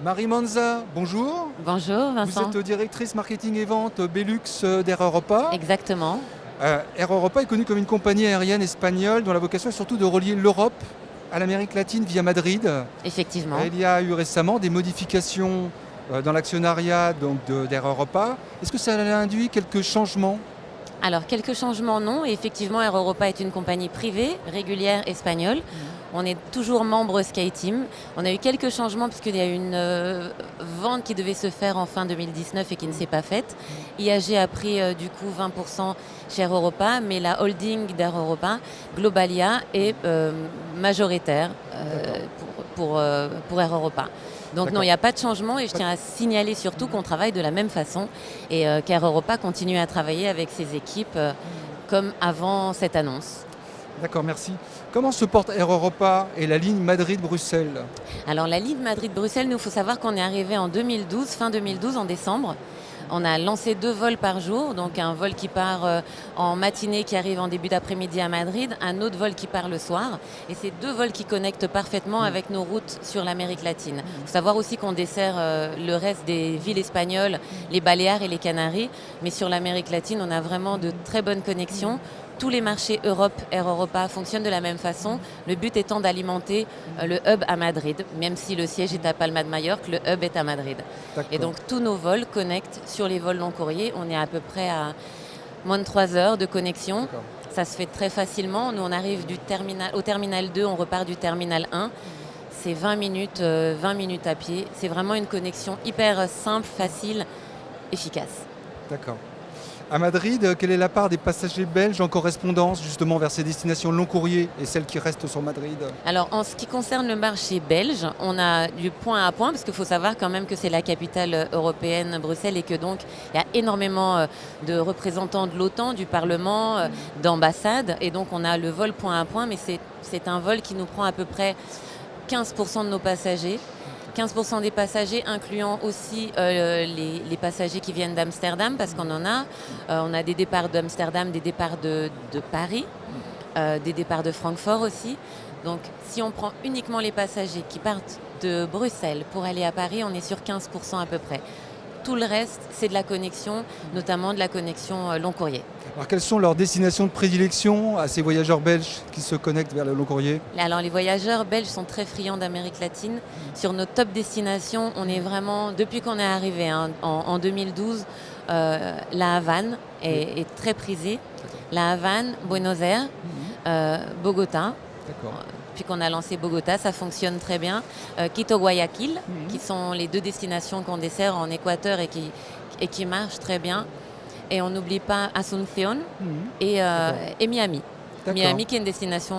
Marie Manza, bonjour. Bonjour Vous Vincent. êtes directrice marketing et vente Belux d'Air Europa. Exactement, Air Europa est connue comme une compagnie aérienne espagnole dont la vocation est surtout de relier l'Europe à l'Amérique latine via Madrid. effectivement. Il y a eu récemment des modifications dans l'actionnariat d'Air Europa. Est-ce que ça a induit quelques changements? Alors, quelques changements, non. Et effectivement, Air Europa est une compagnie privée, régulière, espagnole. On est toujours membre SkyTeam. On a eu quelques changements puisqu'il y a eu une vente qui devait se faire en fin 2019 et qui ne s'est pas faite. IAG a pris du coup 20% chez Air Europa, mais la holding d'Air Europa, Globalia, est majoritaire pour Air Europa. Donc non, il n'y a pas de changement et je tiens à signaler surtout qu'on travaille de la même façon et qu'Air Europa continue à travailler avec ses équipes comme avant cette annonce. D'accord, merci. Comment se porte Air Europa et la ligne Madrid-Bruxelles? Alors la ligne Madrid-Bruxelles, nous, il faut savoir qu'on est arrivé en 2012, fin 2012, en décembre. On a lancé 2 vols par jour, donc un vol qui part en matinée qui arrive en début d'après-midi à Madrid, un autre vol qui part le soir. Et c'est 2 vols qui connectent parfaitement avec nos routes sur l'Amérique latine. Il faut savoir aussi qu'on dessert le reste des villes espagnoles, les Baléares et les Canaries. Mais sur l'Amérique latine, on a vraiment de très bonnes connexions. Tous les marchés Europe, Air Europa fonctionnent de la même façon. Le but étant d'alimenter le hub à Madrid, même si le siège est à Palma de Majorque, le hub est à Madrid. Et donc tous nos vols connectent sur les vols long courriers. On est à peu près à moins de 3 heures de connexion. Ça se fait très facilement. Nous, on arrive au terminal 2, on repart du terminal 1. C'est 20 minutes à pied. C'est vraiment une connexion hyper simple, facile, efficace. D'accord. À Madrid, quelle est la part des passagers belges en correspondance justement vers ces destinations long courrier et celles qui restent sur Madrid? Alors en ce qui concerne le marché belge, on a du point à point parce qu'il faut savoir quand même que c'est la capitale européenne, Bruxelles, et que donc il y a énormément de représentants de l'OTAN, du Parlement, d'ambassades, et donc on a le vol point à point, mais c'est un vol qui nous prend à peu près 15% de nos passagers. 15% des passagers, incluant aussi les passagers qui viennent d'Amsterdam, parce qu'on en a. On a des départs d'Amsterdam, des départs de Paris, des départs de Francfort aussi. Donc si on prend uniquement les passagers qui partent de Bruxelles pour aller à Paris, on est sur 15% à peu près. Tout le reste, c'est de la connexion, notamment de la connexion long courrier. Alors quelles sont leurs destinations de prédilection à ces voyageurs belges qui se connectent vers le long courrier? Alors les voyageurs belges sont très friands d'Amérique latine. Sur nos top destinations, on est vraiment, depuis qu'on est arrivé en 2012, La Havane est très prisée. La Havane, Buenos Aires, Bogota. D'accord. Depuis qu'on a lancé Bogota, ça fonctionne très bien. Quito, Guayaquil, qui sont les 2 destinations qu'on dessert en Équateur et qui marchent très bien. Et on n'oublie pas Asunción et Miami. D'accord. Miami qui est une destination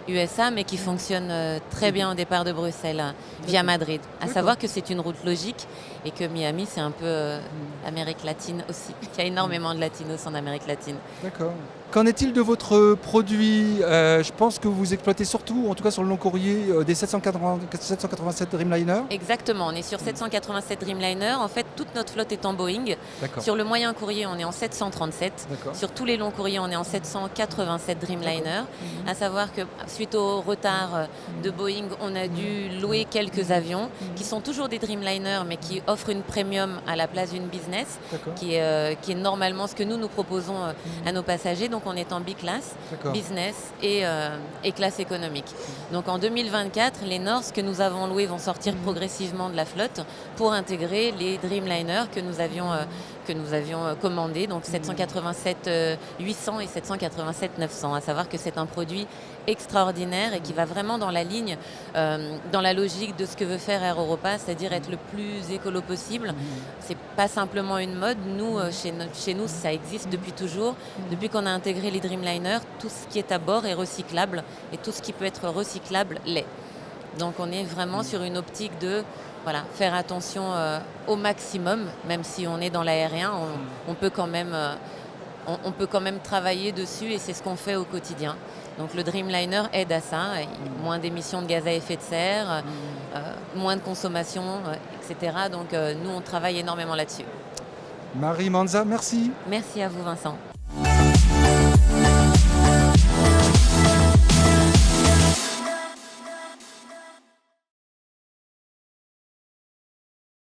USA mais qui fonctionne très bien au départ de Bruxelles via Madrid. À savoir que c'est une route logique et que Miami c'est un peu Amérique latine aussi. Il y a énormément de latinos en Amérique latine. D'accord. Qu'en est-il de votre produit? Je pense que vous exploitez surtout, en tout cas sur le long courrier, des 787 Dreamliner. Exactement, on est sur 787 Dreamliner. En fait, toute notre flotte est en Boeing. D'accord. Sur le moyen courrier, on est en 737. D'accord. Sur tous les longs courriers, on est en 787 Dreamliner. À savoir que suite au retard de Boeing, on a dû louer quelques avions qui sont toujours des Dreamliner mais qui offrent une premium à la place d'une business qui est normalement ce que nous proposons à nos passagers. Donc on est en B-class, business et classe économique. Donc en 2024, les Norse que nous avons loués vont sortir progressivement de la flotte pour intégrer les Dreamliner que nous avions commandés, donc 787 800 et 787 900. À savoir que c'est un produit extraordinaire et qui va vraiment dans la ligne, dans la logique de ce que veut faire Air Europa, c'est-à-dire être le plus écolo possible. C'est pas simplement une mode. Nous, chez nous, ça existe depuis toujours. Depuis qu'on a intégré les Dreamliner, tout ce qui est à bord est recyclable et tout ce qui peut être recyclable l'est. Donc on est vraiment sur une optique de faire attention au maximum, même si on est dans l'aérien, on peut quand même travailler dessus et c'est ce qu'on fait au quotidien. Donc le Dreamliner aide à ça, moins d'émissions de gaz à effet de serre, moins de consommation, etc. Donc nous, on travaille énormément là-dessus. Marie Manza, merci. Merci à vous, Vincent.